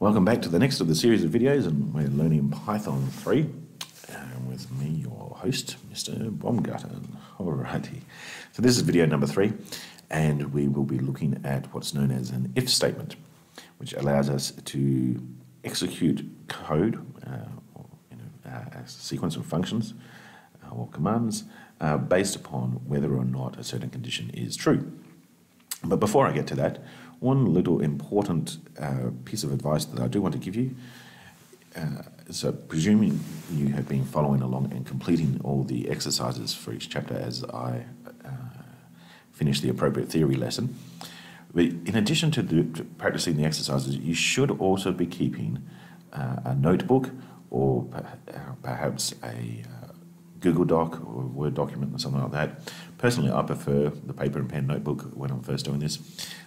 Welcome back to the next of the series of videos, and we're learning Python 3 with me, your host, Mr. Baumgarten. Alrighty, so this is video number 3, and we will be looking at what's known as an if statement, which allows us to execute code, a sequence of functions or commands based upon whether or not a certain condition is true. But before I get to that, one little important piece of advice that I do want to give you. So presuming you have been following along and completing all the exercises for each chapter as I finish the appropriate theory lesson, but in addition to practicing the exercises, you should also be keeping a notebook or perhaps a Google Doc or Word document or something like that. Personally, I prefer the paper and pen notebook when I'm first doing this.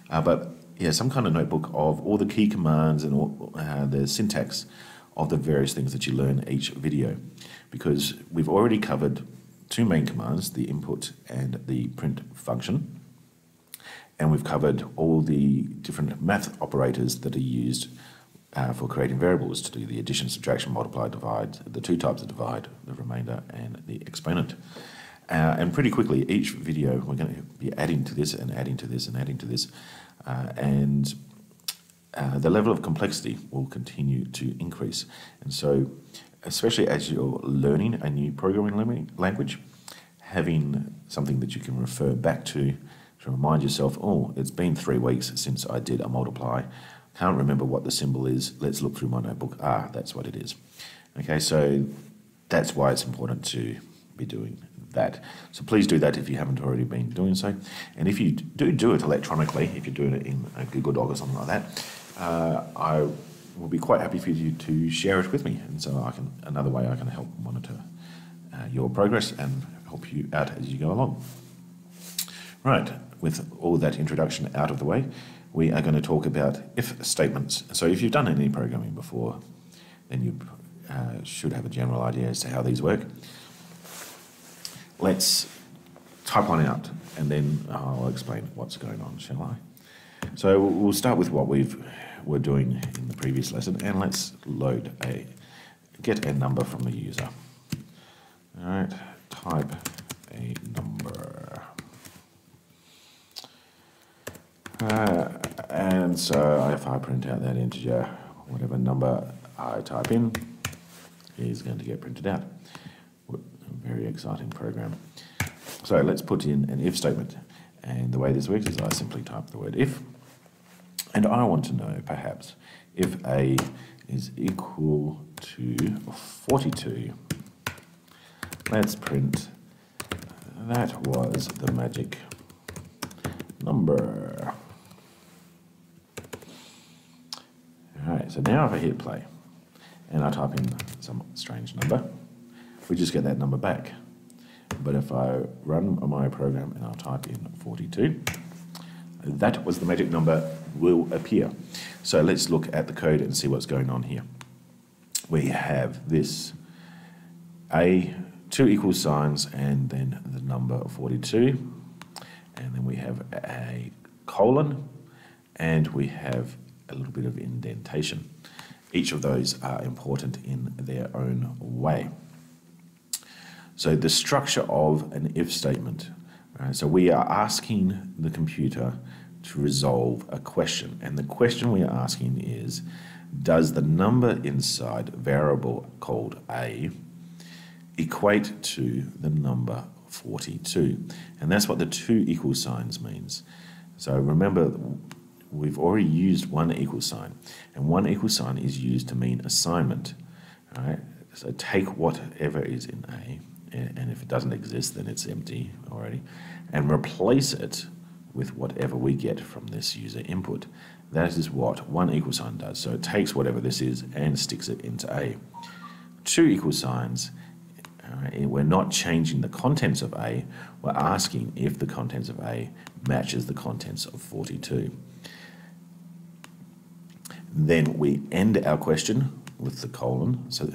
But yeah, some kind of notebook of all the key commands and all the syntax of the various things that you learn each video. Because we've already covered two main commands, the input and the print function. And we've covered all the different math operators that are used for creating variables to do the addition, subtraction, multiply, divide, the two types of divide, the remainder and the exponent. And pretty quickly, each video we're going to be adding to this and adding to this and adding to this, and the level of complexity will continue to increase. And so, especially as you're learning a new programming language, having something that you can refer back to remind yourself, oh, it's been 3 weeks since I did a multiply. Can't remember what the symbol is. Let's look through my notebook. Ah, that's what it is. Okay, so that's why it's important to be doing that. So please do that if you haven't already been doing so. And if you do it electronically, if you're doing it in a Google Doc or something like that, I will be quite happy for you to share it with me. And so another way I can help monitor your progress and help you out as you go along. Right, with all that introduction out of the way, we are going to talk about if statements. So if you've done any programming before, then you should have a general idea as to how these work. Let's type one out and then I'll explain what's going on, shall I? So we'll start with what we're doing in the previous lesson, and let's get a number from the user. All right, type a number. And so if I print out that integer, whatever number I type in is going to get printed out. A very exciting program. So let's put in an if statement. And the way this works is I simply type the word if. And I want to know, perhaps, if A is equal to 42, let's print that was the magic number. Alright, so now if I hit play and I type in some strange number, we just get that number back. But if I run my program and I'll type in 42, that was the magic number will appear. So let's look at the code and see what's going on here. We have this two equal signs and then the number 42, and then we have a colon, and we have a little bit of indentation. Each of those are important in their own way. So the structure of an if statement, right? So we are asking the computer to resolve a question, and the question we are asking is, does the number inside variable called A equate to the number 42? And that's what the two equal signs means. So remember, we've already used one equal sign, and one equal sign is used to mean assignment. Right? So take whatever is in A, and if it doesn't exist, then it's empty already, and replace it with whatever we get from this user input. That is what one equal sign does. So it takes whatever this is and sticks it into A. Two equal signs, we're not changing the contents of A, we're asking if the contents of A matches the contents of 42. Then we end our question with the colon. So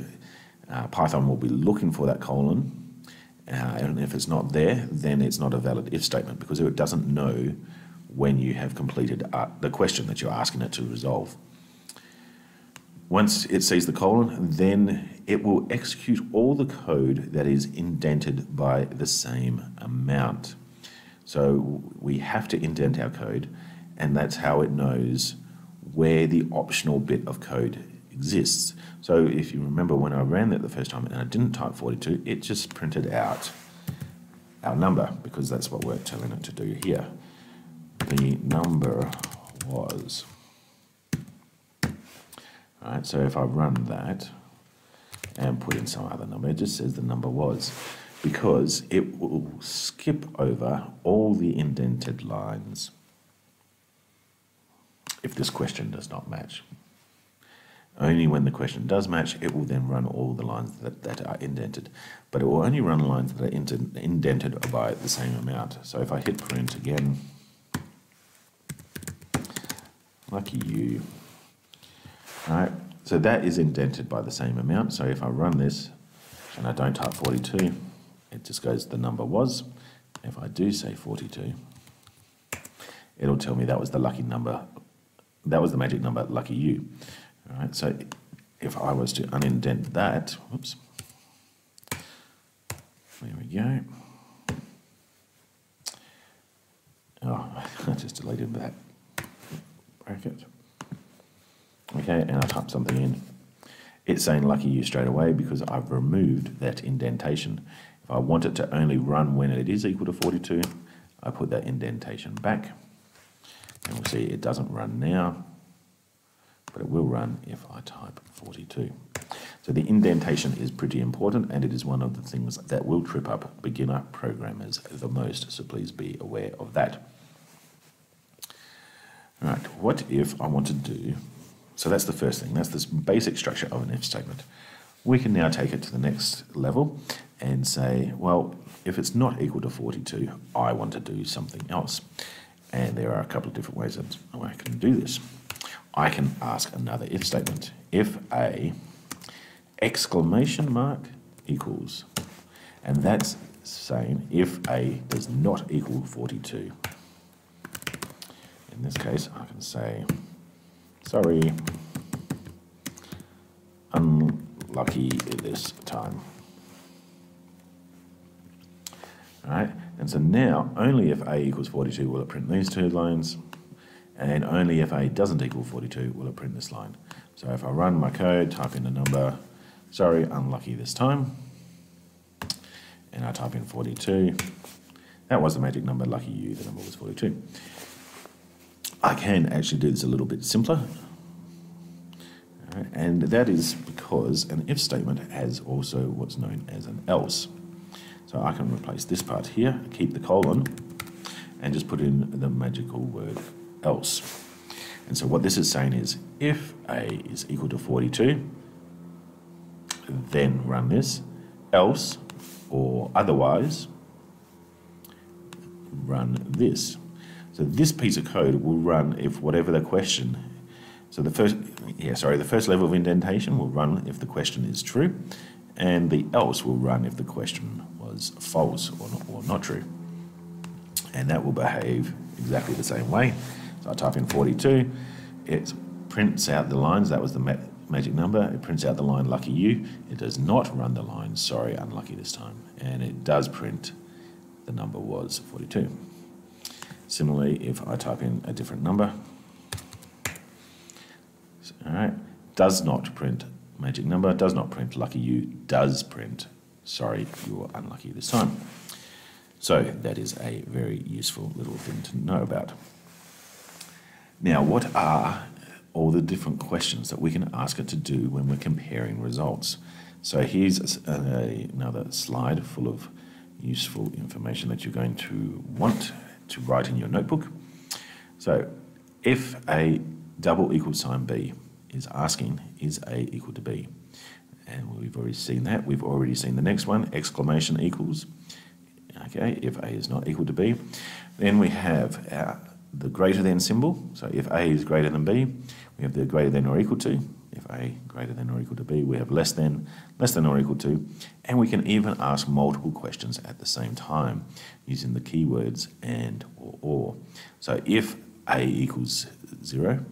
Python will be looking for that colon, and if it's not there, then it's not a valid if statement, because it doesn't know when you have completed the question that you're asking it to resolve. Once it sees the colon, then it will execute all the code that is indented by the same amount. So we have to indent our code, and that's how it knows where the optional bit of code exists. So if you remember when I ran that the first time and I didn't type 42, it just printed out our number, because that's what we're telling it to do here. The number was. All right, so if I run that and put in some other number, it just says the number was, because it will skip over all the indented lines if this question does not match. Only when the question does match, it will then run all the lines that are indented. But it will only run lines that are indented by the same amount. So if I hit print again, lucky you. All right, so that is indented by the same amount. So if I run this and I don't type 42, it just goes the number was. If I do say 42, it'll tell me that was the lucky number, that was the magic number, lucky you. All right, so if I was to unindent that, whoops, there we go. Oh, I just deleted that bracket. Okay, and I type something in. It's saying lucky you straight away because I've removed that indentation. If I want it to only run when it is equal to 42, I put that indentation back. And we'll see it doesn't run now, but it will run if I type 42. So the indentation is pretty important, and it is one of the things that will trip up beginner programmers the most, so please be aware of that. All right, what if I want to do, so that's the first thing, that's this basic structure of an if statement. We can now take it to the next level and say, well, if it's not equal to 42, I want to do something else. And there are a couple of different ways that I can do this. I can ask another if statement. If a exclamation mark equals, and that's saying if a does not equal 42. In this case, I can say, sorry, unlucky this time. All right, and so now only if a equals 42 will it print these two lines, and only if a doesn't equal 42 will it print this line. So if I run my code, type in a number, sorry, unlucky this time, and I type in 42, that was the magic number, lucky you, the number was 42. I can actually do this a little bit simpler, and that is because an if statement has also what's known as an else. So I can replace this part here, keep the colon, and just put in the magical word else. And so what this is saying is, if a is equal to 42, then run this, else, or otherwise, run this. So this piece of code will run if whatever the question, so the first level of indentation will run if the question is true, and the else will run if the question was false or not true. And that will behave exactly the same way. So I type in 42, it prints out the lines, that was the magic number, it prints out the line lucky you, it does not run the line sorry unlucky this time, and it does print the number was 42. Similarly, if I type in a different number, all right, does not print magic number, does not print lucky you, does print sorry you were unlucky this time. So that is a very useful little thing to know about. Now, what are all the different questions that we can ask it to do when we're comparing results? So here's another slide full of useful information that you're going to want to write in your notebook. So if a double equal sign B is asking, is A equal to B? And we've already seen that. We've already seen the next one, exclamation equals. Okay, if A is not equal to B. Then we have the greater than symbol. So if A is greater than B, we have the greater than or equal to. If A greater than or equal to B, we have less than or equal to. And we can even ask multiple questions at the same time using the keywords and or. So if A equals 0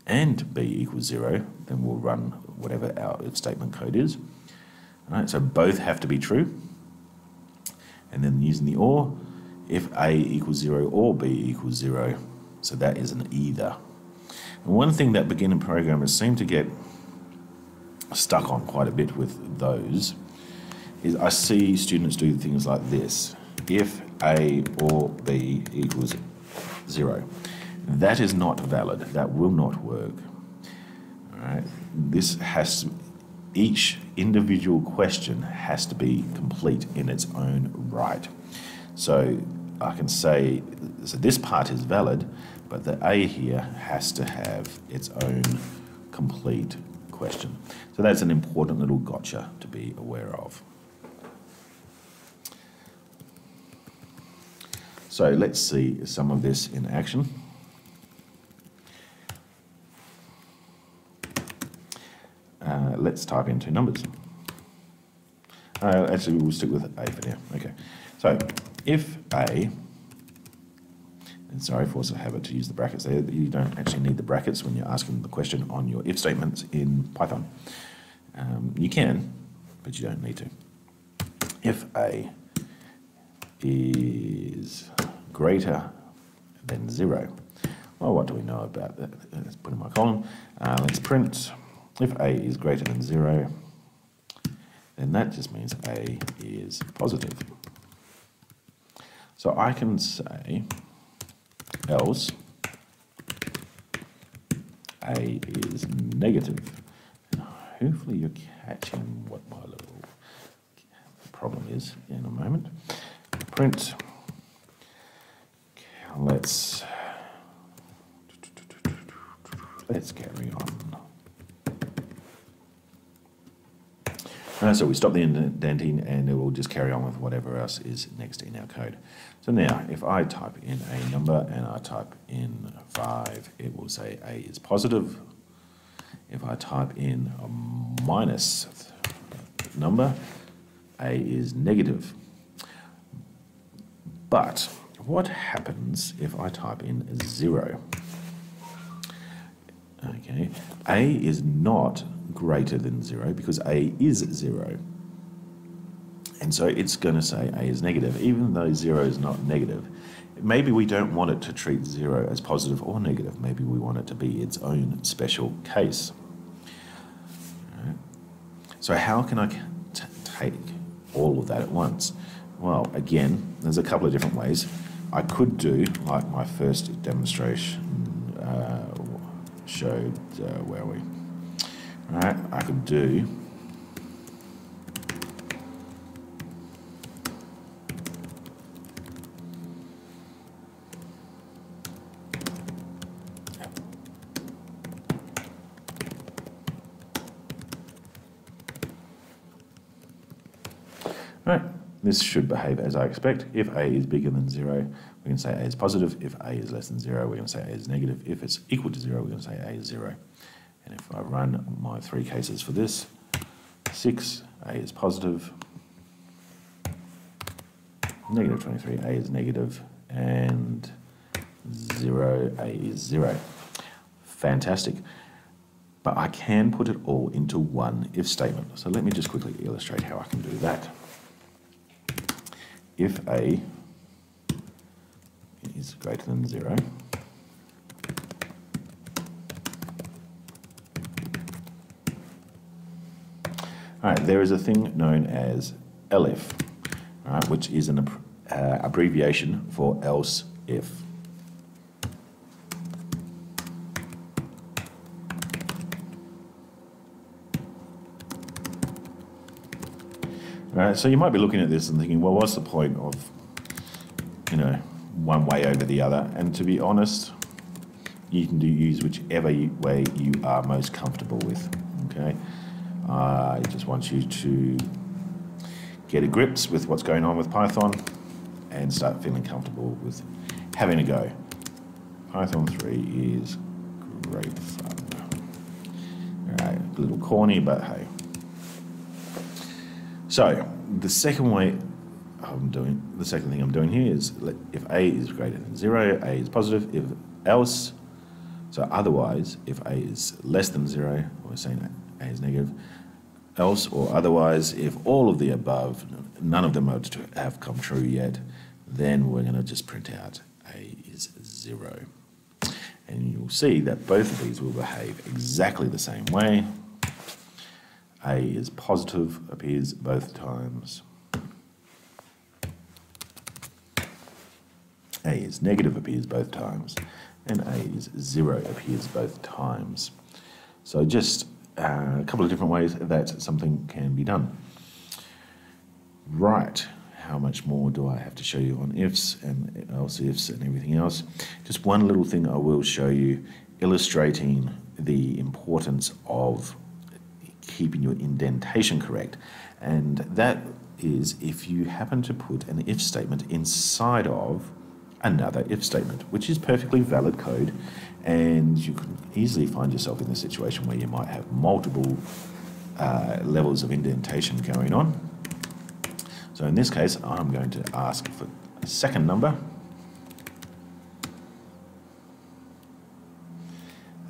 and B equals 0, then we'll run whatever our if statement code is. All right, so both have to be true. And then using the or, if A equals 0 or B equals 0, so that is an either. And one thing that beginner programmers seem to get stuck on quite a bit with those is I see students do things like this. If A or B equals 0. That is not valid. That will not work. All right. Each individual question has to be complete in its own right. So I can say, so this part is valid, but the A here has to have its own complete question. So that's an important little gotcha to be aware of. So let's see some of this in action. Let's type in two numbers. Actually, we'll stick with A for now. Okay. So if A, and sorry, force a habit to use the brackets there. You don't actually need the brackets when you're asking the question on your if statements in Python. You can, but you don't need to. If A is greater than 0, well, what do we know about that? Let's put in my column. Let's print. If A is greater than 0, then that just means A is positive. So I can say else A is negative. And hopefully you're catching what my little problem is in a moment. Print. Let's carry on. So we stop the indenting and it will just carry on with whatever else is next in our code. So now if I type in a number and I type in 5, it will say A is positive. If I type in a minus number, A is negative. But what happens if I type in 0? Okay, A is not greater than 0 because A is 0. And so it's going to say A is negative, even though 0 is not negative. Maybe we don't want it to treat 0 as positive or negative. Maybe we want it to be its own special case. Right. So how can I take all of that at once? Well, again, there's a couple of different ways. I could do, like my first demonstration showed, where are we? Right, I could do right, this should behave as I expect. If A is bigger than 0, we can say A is positive. If A is less than 0, we're going to say A is negative. If it's equal to 0, we're going to say A is 0. And if I run my 3 cases for this, 6, A is positive, negative 23, A is negative, and 0, A is 0. Fantastic. But I can put it all into one if statement. So let me just quickly illustrate how I can do that. If A is greater than 0, all right, there is a thing known as elif, right, which is an abbreviation for else if. Right, so you might be looking at this and thinking, well, what's the point of, one way over the other? And to be honest, you can use whichever way you are most comfortable with, okay? I just want you to get a grips with what's going on with Python and start feeling comfortable with having a go. Python 3 is great fun. All right, a little corny, but hey. So the second thing I'm doing here is if A is greater than 0, A is positive. If else, so otherwise, if A is less than 0, we're saying A is negative. Else or otherwise, if all of the above, none of them have come true yet, then we're going to just print out A is 0. And you'll see that both of these will behave exactly the same way. A is positive appears both times. A is negative appears both times. And A is 0 appears both times. So just a couple of different ways that something can be done. Right, how much more do I have to show you on ifs and else ifs and everything else? Just one little thing I will show you illustrating the importance of keeping your indentation correct. And that is if you happen to put an if statement inside of another if statement, which is perfectly valid code, and you can easily find yourself in the situation where you might have multiple levels of indentation going on. So in this case, I'm going to ask for a second number.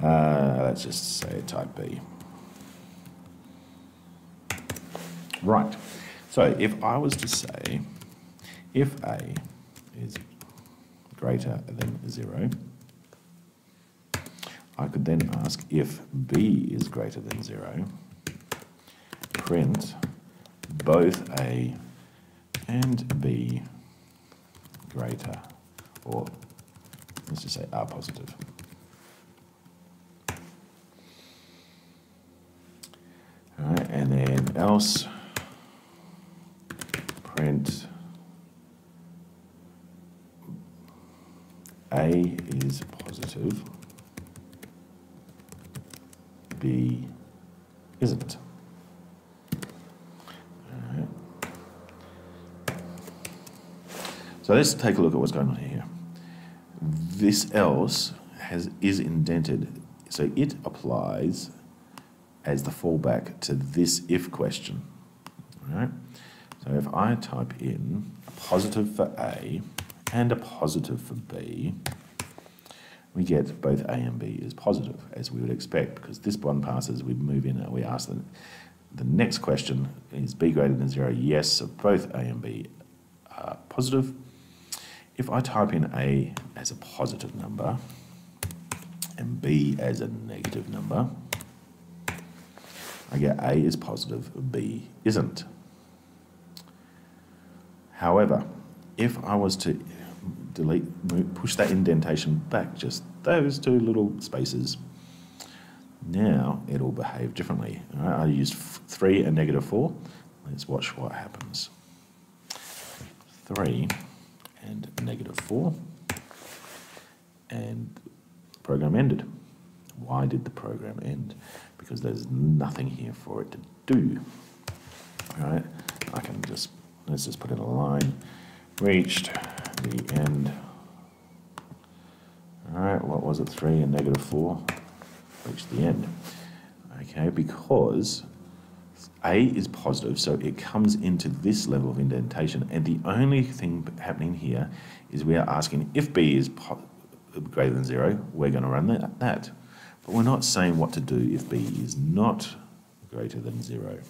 Let's just say type B. Right, so if I was to say if A is greater than 0, I could then ask if B is greater than 0, print both A and B greater, or let's just say are positive. All right, and then else print A is positive, B isn't. All right. So let's take a look at what's going on here. This else is indented, so it applies as the fallback to this if question. All right. So if I type in a positive for A and a positive for B, we get both A and B is positive, as we would expect, because this one passes, we move in and we ask the next question, is B greater than 0? Yes, so both A and B are positive. If I type in A as a positive number and B as a negative number, I get A is positive, B isn't. However, if I was to push that indentation back just those two little spaces, now it'll behave differently. All right, I used 3 and negative 4. Let's watch what happens. 3 and negative 4, and the program ended. Why did the program end? Because there's nothing here for it to do. All right, I can just, let's just put in a line, reached the end. All right, what was it, 3 and negative 4, reached the end. Okay, because A is positive, so it comes into this level of indentation, and the only thing happening here is we are asking if B is greater than 0, we're going to run that. But we're not saying what to do if B is not greater than 0.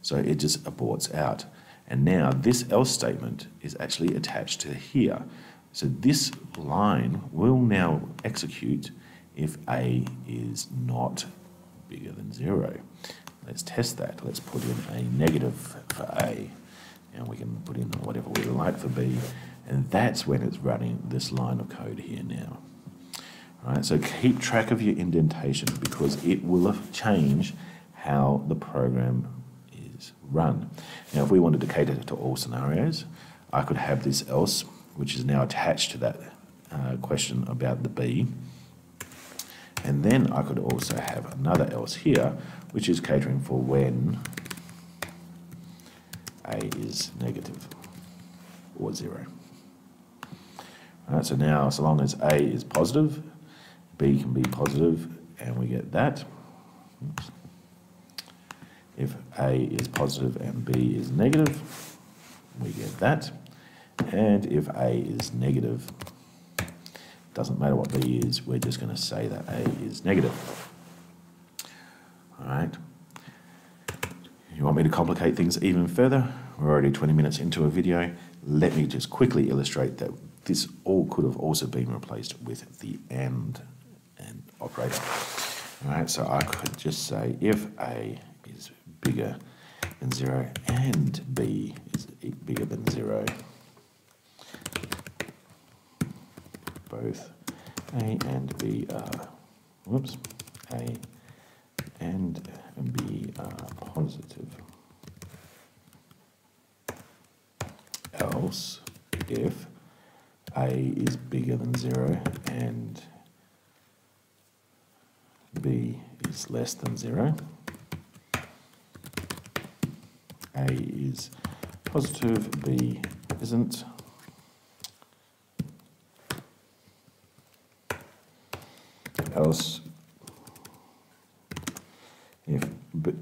So it just aborts out. And now this else statement is actually attached to here. So this line will now execute if A is not bigger than 0. Let's test that. Let's put in a negative for A, and we can put in whatever we like for B, and that's when it's running this line of code here now. All right, so keep track of your indentation, because it will change how the program is run. Now, if we wanted to cater to all scenarios, I could have this else, which is now attached to that question about the B, and then I could also have another else here, which is catering for when A is negative or 0. All right, so now, so long as A is positive, B can be positive, and we get that. Oops. If A is positive and B is negative, we get that. And if A is negative, doesn't matter what B is, we're just going to say that A is negative. All right. You want me to complicate things even further? We're already 20 minutes into a video. Let me just quickly illustrate that this all could have also been replaced with the AND operator. All right, so I could just say if A is bigger than 0 and B is bigger than 0, both A and B are, A and B are positive. Else, if A is bigger than 0 and B is less than 0, A is positive, B isn't. Else, if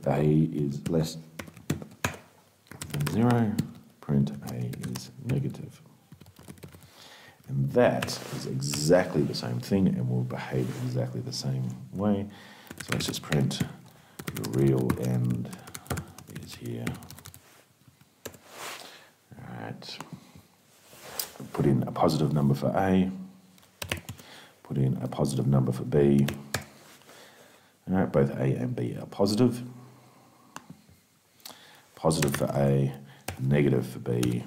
A is less than 0, print A is negative. And that is exactly the same thing and will behave exactly the same way. So let's just print the real end is here. All right. Put in a positive number for A. Put in a positive number for B. All right, both A and B are positive. Positive for A, negative for B.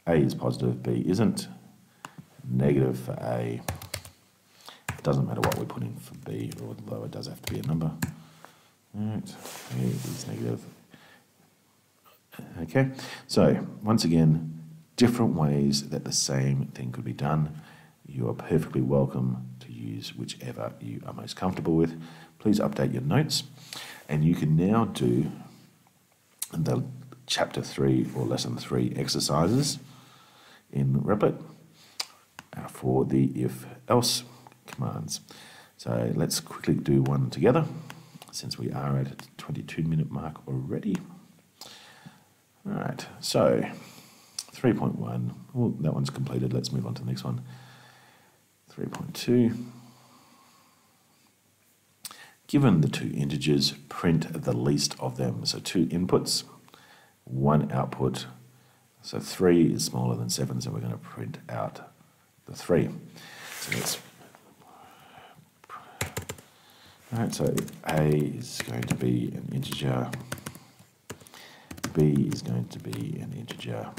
A is positive, B isn't. Negative for A. It doesn't matter what we put in for B, although it does have to be a number. All right, A is negative. Okay, so once again, different ways that the same thing could be done. You are perfectly welcome to use whichever you are most comfortable with. Please update your notes, and you can now do the Chapter 3 or Lesson 3 exercises in Replit for the if-else commands. So let's quickly do one together, since we are at a 22-minute mark already. All right, so 3.1, well, that one's completed. Let's move on to the next one. 3.2. Given the two integers, print the least of them. So 2 inputs, 1 output. So 3 is smaller than 7, so we're going to print out the 3. So let's. All right, so A is going to be an integer. B is going to be an integer.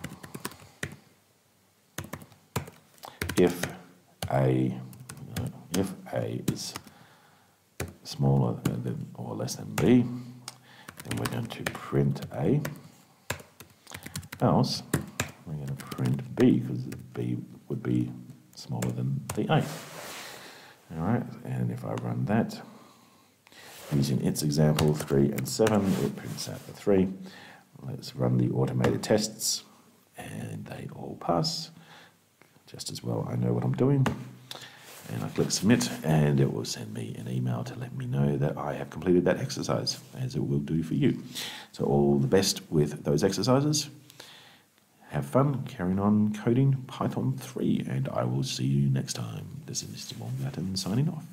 If A is smaller than or less than B, then we're going to print A. Else, we're going to print B, because B would be smaller than the A. All right, and if I run that, using its example, 3 and 7, it prints out the 3. Let's run the automated tests, and they all pass. Just as well, I know what I'm doing. And I click submit, and it will send me an email to let me know that I have completed that exercise, as it will do for you. So all the best with those exercises. Have fun carrying on coding Python 3, and I will see you next time. This is Mr. Baumgarten signing off.